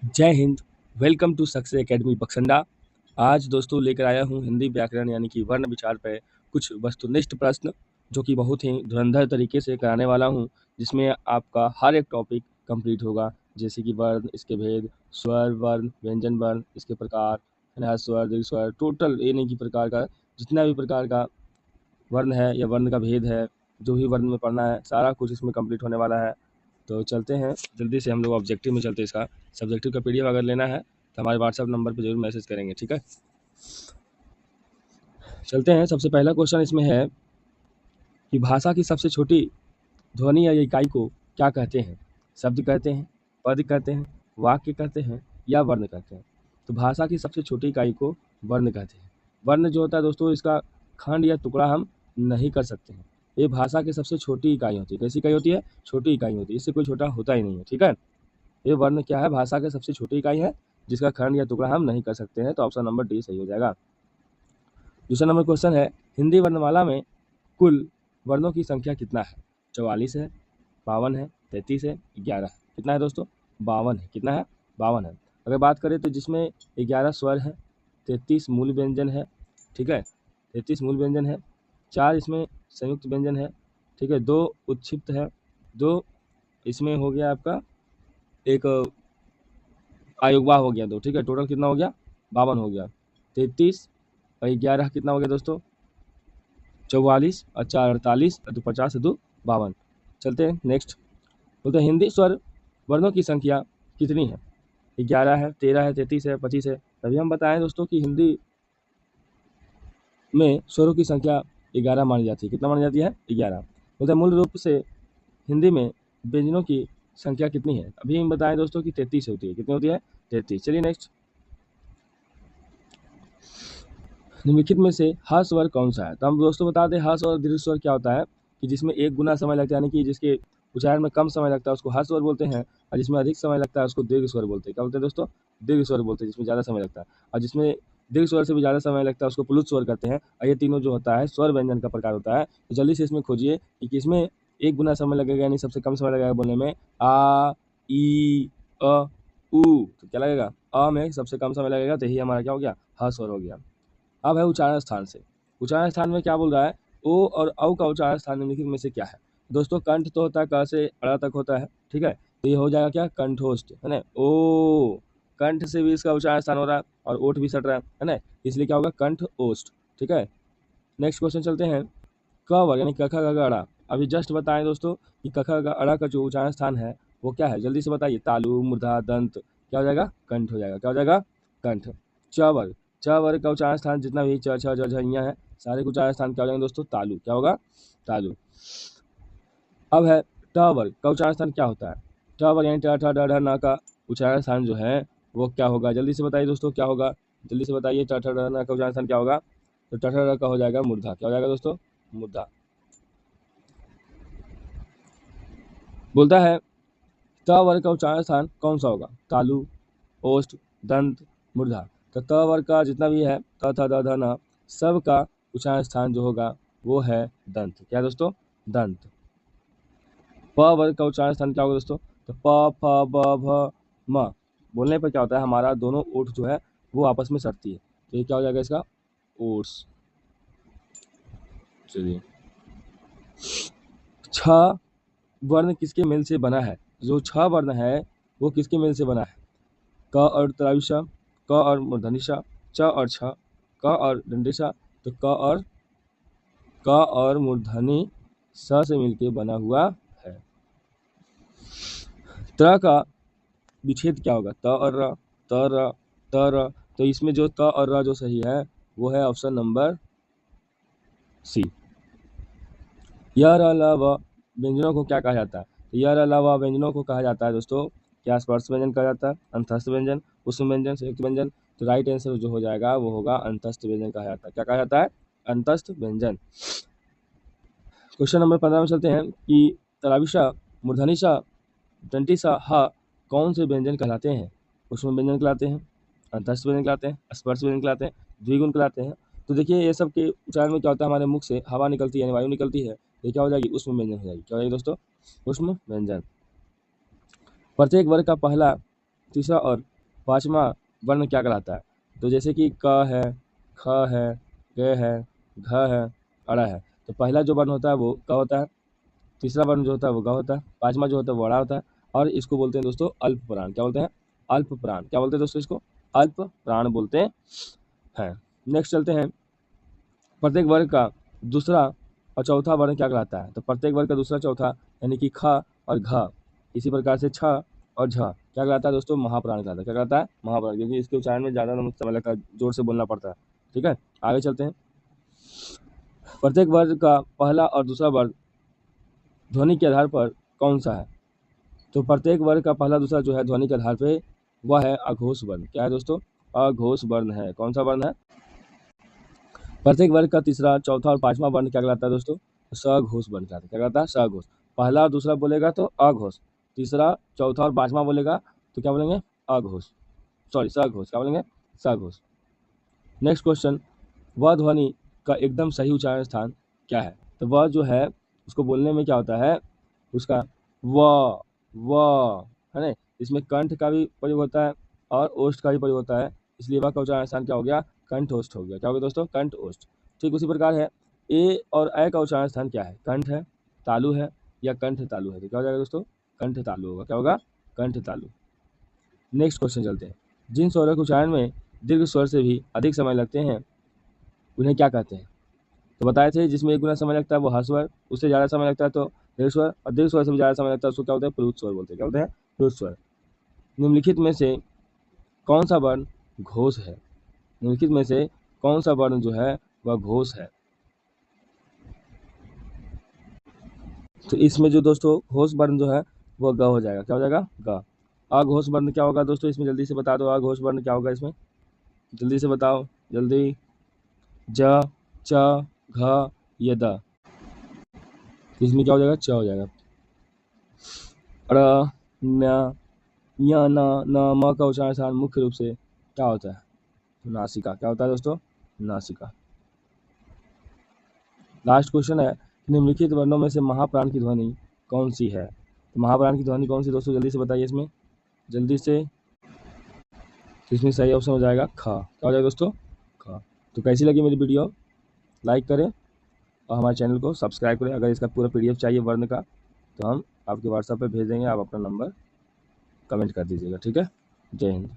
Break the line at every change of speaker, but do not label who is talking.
जय हिंद। Welcome to success academy Baksanda. आज दोस्तों लेकर आया हूँ हिंदी व्याकरण यानी कि वर्ण विचार पर कुछ वस्तुनिष्ठ प्रश्न जो कि बहुत ही धुरंधर तरीके से कराने वाला हूँ, जिसमें आपका हर एक टॉपिक कंप्लीट होगा। जैसे कि वर्ण, इसके भेद, स्वर वर्ण, व्यंजन वर्ण, इसके प्रकार, स्वर, दीर्घ स्वर, टोटल यानी कि प्रकार का जितना भी प्रकार का वर्ण है या वर्ण का भेद है, जो भी वर्ण में पढ़ना है सारा कुछ इसमें कंप्लीट होने वाला है। तो चलते हैं जल्दी से, हम लोग ऑब्जेक्टिव में चलते हैं। इसका सब्जेक्टिव का पीडीएफ अगर लेना है तो हमारे व्हाट्सएप नंबर पे जरूर मैसेज करेंगे, ठीक है। चलते हैं। सबसे पहला क्वेश्चन इसमें है कि भाषा की सबसे छोटी ध्वनि या इकाई को क्या कहते हैं? शब्द कहते हैं, पद कहते हैं, वाक्य कहते हैं या वर्ण कहते हैं? तो भाषा की सबसे छोटी इकाई को वर्ण कहते हैं। वर्ण जो होता है दोस्तों, इसका खंड या टुकड़ा हम नहीं कर सकते हैं। ये भाषा की सबसे छोटी इकाई होती है। कैसी इकाई होती है? छोटी इकाई होती है। इससे कोई छोटा होता ही नहीं है, ठीक है। ये वर्ण क्या है? भाषा की सबसे छोटी इकाई है जिसका खंड या टुकड़ा हम नहीं कर सकते हैं। तो ऑप्शन नंबर डी सही हो जाएगा। दूसरा नंबर क्वेश्चन है, हिंदी वर्णमाला में कुल वर्णों की संख्या कितना है? 44 है, 52 है, 33 है, 11। कितना है दोस्तों? 52 है। कितना है? 52 है। अगर बात करें तो जिसमें 11 स्वर है, 33 मूल व्यंजन है, ठीक है, 33 मूल व्यंजन है, 4 इसमें संयुक्त व्यंजन है, ठीक है, 2 उच्छिप्त है, 2 इसमें हो गया आपका एक अयोगवा हो गया 2, ठीक है। टोटल कितना हो गया? 52 हो गया। 33 और 11 कितना हो गया दोस्तों? 44 और 4 48 और 2 50 और 2 52। चलते हैं नेक्स्ट। बोलते हैं हिंदी स्वर वर्णों की संख्या कितनी है? 11 है, 13 है, 33 है, 25 है। तभी हम बताएं दोस्तों कि हिंदी में स्वरों की संख्या 11 मानी जाती है। कितना मानी जाती है? 11। बोलते हैं मूल रूप से हिंदी में व्यंजनों की संख्या कितनी है? अभी हम बताएं दोस्तों कि 33 होती है। कितनी होती है? 33। चलिए नेक्स्ट। निम्नलिखित में से ह स्वर कौन सा है? तो हम दोस्तों बता दें, ह स्वर दीर्घ स्वर क्या होता है कि जिसमें एक गुना समय लगता है, यानी कि जिसके उच्चारण में कम समय लगता है उसको ह स्वर बोलते हैं, और जिसमें अधिक समय लगता है उसको दीर्घ स्वर बोलते हैं। क्या बोलते हैं दोस्तों? दीर्घ स्वर बोलते हैं, जिसमें ज़्यादा समय लगता है। और जिसमें दीर्घ स्वर से भी ज़्यादा समय लगता है उसको प्लुत स्वर कहते हैं। और ये तीनों जो होता है स्वर व्यंजन का प्रकार होता है। तो जल्दी से इसमें खोजिए कि किसमें एक गुना समय लगेगा, यानी सबसे कम समय लगेगा बोलने में। आ, ई, अ, उ। तो क्या लगेगा? अ में सबसे कम समय लगेगा, तो यही हमारा क्या हो गया? ह स्वर हो गया। अब है उच्चारण स्थान से। उच्चारण स्थान में क्या बोल रहा है? ओ और औ का उच्चारण स्थान निम्नलिखित में से क्या है? दोस्तों कंठ तो होता है, क से अड़ा तक होता है, ठीक है। तो ये हो जाएगा क्या? कंठोष्ठ, है ना। ओ, कंठ से भी इसका उच्चारण स्थान हो रहा है और ओठ भी सट रहा है ना, इसलिए क्या होगा? कंठ ओष्ठ, ठीक है। नेक्स्ट क्वेश्चन चलते हैं। क वर्ग यानी क ख ग घ अड़ा। अभी जस्ट बताएं दोस्तों कि क ख ग अड़ा का जो उच्चारण स्थान है वो क्या है? जल्दी से बताइए। तालु, मूर्धा, दंत, क्या हो जाएगा? कंठ हो जाएगा। क्या हो जाएगा? कंठ। च वर्ग, च वर्ग का उच्चारण स्थान जितना भी च छ ज झ ञ है, सारे के उच्चारण स्थान क्या हो जाएंगे दोस्तों? तालु। क्या होगा? तालु। अब है ट वर्ग का उच्चारण स्थान क्या होता है? ट वर्ग यानी ट ठ ड ढ न का उच्चारण स्थान जो है वो क्या होगा? जल्दी से बताइए दोस्तों, क्या होगा? जल्दी से बताइए। ट ठ ड न का उच्चारण स्थान क्या होगा? तो ट ठ ड का हो जाएगा मूर्धा। क्या हो जाएगा दोस्तों? मूर्धा। बोलता है त वर्ग का उच्चारण स्थान कौन सा होगा? तालु, ओष्ठ, दंत, मूर्धा। तो त वर्ग का जितना भी है त थ द ध न, सब का उच्चारण स्थान जो होगा वो है दंत। क्या दोस्तों? दंत। प वर्ग का उच्चारण स्थान क्या होगा दोस्तों? तो प फ ब भ म बोलने पर क्या होता है? हमारा दोनों ओठ जो है वो आपस में सटती है, तो ये क्या हो जाएगा इसका? ओट्स। चलिए, छ वर्ण किसके मेल से बना है? जो छ वर्ण है वो किसके मेल से बना है? क और त्राविशा, क और मूर्धनिशा, च और छ, क और दंडिशा। तो क और मूर्धनी स से मिलके बना हुआ है। त्र का विच्छेद क्या होगा? त और र, त र, त र। तो इसमें जो त और र जो सही है वो है ऑप्शन नंबर सी। य र ल व व्यंजनों को क्या कहा जाता है? तो य र ल व व्यंजनों को कहा जाता है दोस्तों, क्या स्पर्श व्यंजन कहा जाता है, अंतस्थ व्यंजन, उष्म व्यंजन, संयुक्त व्यंजन। तो राइट आंसर जो हो जाएगा वो होगा अंतस्थ व्यंजन कहा जाता है। क्या कहा जाता है? अंतस्थ व्यंजन। क्वेश्चन नंबर 15 में चलते हैं कि तराविशा, मूर्धनिशा, दंटिशा, ह कौन से व्यंजन कहलाते हैं? उष्म व्यंजन कहलाते हैं, अंतस्थ व्यंजन कहलाते हैं, स्पर्श व्यंजन कहलाते हैं, द्विगुण कहलाते हैं। तो देखिए ये सब के उच्चारण में क्या होता है? हमारे मुख से हवा निकलती है, यानी वायु निकलती है, ये क्या हो जाएगी? उष्म व्यंजन हो जाएगी। क्या हो जाएगी दोस्तों? उष्म व्यंजन। प्रत्येक वर्ग का पहला, तीसरा और पाँचवा वर्ण क्या कहलाता है? तो जैसे कि क है, ख है, ग है, घ है, अड़ है। तो पहला जो वर्ण होता है वो क होता है, तीसरा वर्ण जो होता है वो ग होता है, पाँचवा जो होता है वो अड़ा होता है, और इसको बोलते हैं दोस्तों अल्प प्राण। क्या बोलते हैं? अल्प प्राण। क्या बोलते हैं दोस्तों? इसको अल्प प्राण बोलते हैं। नेक्स्ट चलते हैं, प्रत्येक वर्ग का दूसरा और चौथा वर्ण क्या कहलाता है? तो प्रत्येक वर्ग का दूसरा चौथा यानी कि ख और घ, इसी प्रकार से छ और झ क्या कहलाता है दोस्तों? महाप्राण कहलाता है। क्या कहलाता है? महाप्राण, क्योंकि इसके उच्चारण में ज़्यादा समय लगता है, जोर से बोलना पड़ता है। ठीक है, आगे चलते हैं। प्रत्येक वर्ग का पहला और दूसरा वर्ण ध्वनि के आधार पर कौन सा है? तो प्रत्येक वर्ग का पहला दूसरा जो है ध्वनि के आधार पे वह है अघोष वर्ण। क्या है दोस्तों? अघोष वर्ण है। कौन सा वर्ण है? प्रत्येक वर्ग का तीसरा, चौथा और पांचवा वर्ण क्या कहलाता है दोस्तों? सघोष वर्ण कहलाता है। क्या कहलाता है? सघोष। पहला और दूसरा बोलेगा तो अघोष, तीसरा, चौथा और पांचवा बोलेगा तो क्या बोलेंगे? अघोष, सॉरी सघोष। क्या बोलेंगे? सघोष। नेक्स्ट क्वेश्चन, वह ध्वनि का एकदम सही उच्चारण स्थान क्या है? तो वह जो है उसको बोलने में क्या होता है? उसका व है ना, इसमें कंठ का भी प्रयोग होता है और ओष्ठ का भी प्रयोग होता है, इसलिए वह का उच्चारण स्थान क्या हो गया? कंठ ओष्ठ हो गया। क्या हो गया दोस्तों? कंठ ओष्ठ। ठीक उसी प्रकार है, ए और ऐ का उच्चारण स्थान क्या है? कंठ है, तालु है, या कंठ तालु है? तो क्या हो जाएगा दोस्तों? कंठ तालु होगा। क्या होगा? कंठ तालु। नेक्स्ट क्वेश्चन चलते हैं, जिन स्वरों के उच्चारण में दीर्घ स्वर से भी अधिक समय लगते हैं उन्हें क्या कहते हैं? तो बताए थे जिसमें एक गुना समय लगता है वो ह्रस्व स्वर, उससे ज़्यादा समय लगता है तो दीर्घ स्वर, और दीर्घ स्वर से भी ज़्यादा समय लगता है उसको क्या होता है? प्लुत स्वर बोलते हैं। क्या बोलते हैं? प्लुत स्वर। निम्नलिखित में से कौन सा वर्ण घोष है? निम्नलिखित में से कौन सा वर्ण जो है वह घोष है? तो इसमें जो दोस्तों घोष वर्ण जो है वो ग हो जाएगा। क्या हो जाएगा? ग। अघोष वर्ण क्या होगा दोस्तों? इसमें जल्दी से बता दो, अघोष वर्ण क्या होगा इसमें? जल्दी से बताओ, जल्दी। ज, च, घ, ये द। इसमें क्या हो जाएगा? च हो जाएगा। र, न, य, न, म का उच्चारण स्थान मुख्य रूप से क्या होता है? नासिका। क्या होता है दोस्तों? नासिका। लास्ट क्वेश्चन है, निम्नलिखित वर्णों में से महाप्राण की ध्वनि कौन सी है? तो महाप्राण की ध्वनि कौन सी दोस्तों? जल्दी से बताइए इसमें, जल्दी से। तो इसमें सही ऑप्शन हो जाएगा ख। क्या हो जाएगा दोस्तों? ख। तो कैसी लगी मेरी वीडियो? लाइक करें और हमारे चैनल को सब्सक्राइब करें। अगर इसका पूरा PDF चाहिए वर्ण का तो हम आपके व्हाट्सएप पे भेज देंगे, आप अपना नंबर कमेंट कर दीजिएगा। ठीक है, जय हिंद।